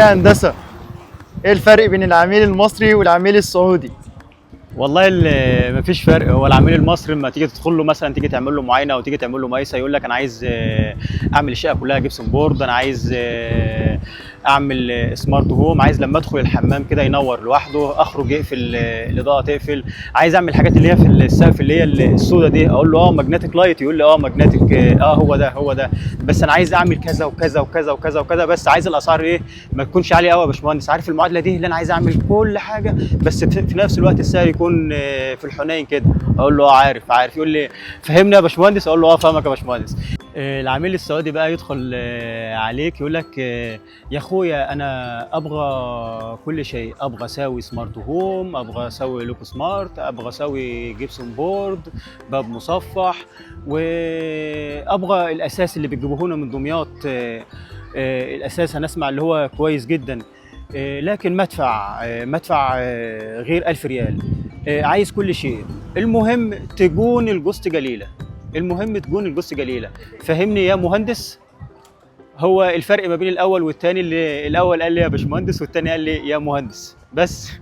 يا هندسة، ايه الفرق بين العميل المصري والعميل السعودي؟ والله مفيش فرق. هو العميل المصري لما تيجي تدخل له مثلا، تيجي تعمل له معاينه او تيجي تعمل له مقايسه، يقول لك انا عايز اعمل الشقه كلها جبسون بورد، انا عايز اعمل سمارت هوم، عايز لما ادخل الحمام كده ينور لوحده، اخرج يقفل الاضاءه تقفل، عايز اعمل الحاجات اللي هي في السقف اللي هي السوداء دي، اقول له ماجنتيك لايت، يقول لي ماجنتيك، هو ده هو ده. بس انا عايز اعمل كذا وكذا وكذا وكذا وكذا، بس عايز الاسعار ايه، ما تكونش عاليه قوي يا باشمهندس. عارف المعادله دي اللي انا عايز اعمل كل حاجه بس في نفس الوقت السعر يكون في الحنين كده. اقول له عارف عارف. يقول لي فهمني يا باشمهندس، اقول له فاهمك يا باشمهندس. العميل السعودي بقى يدخل عليك يقول لك يا اخويا انا ابغى كل شيء، ابغى اسوي سمارت هوم، ابغى اسوي لوك سمارت، ابغى اسوي جبسون بورد، باب مصفح، وابغى الاساس اللي بتجيبوه لنا من دمياط. الاساس هنسمع اللي هو كويس جدا، لكن مدفع غير 1000 ريال. عايز كل شيء، المهم تكون الجوست جليله، المهم تكون الجوست جليله. فهمني يا مهندس. هو الفرق ما بين الاول والثاني، اللي الاول قال لي يا باشمهندس والثاني قال لي يا مهندس بس.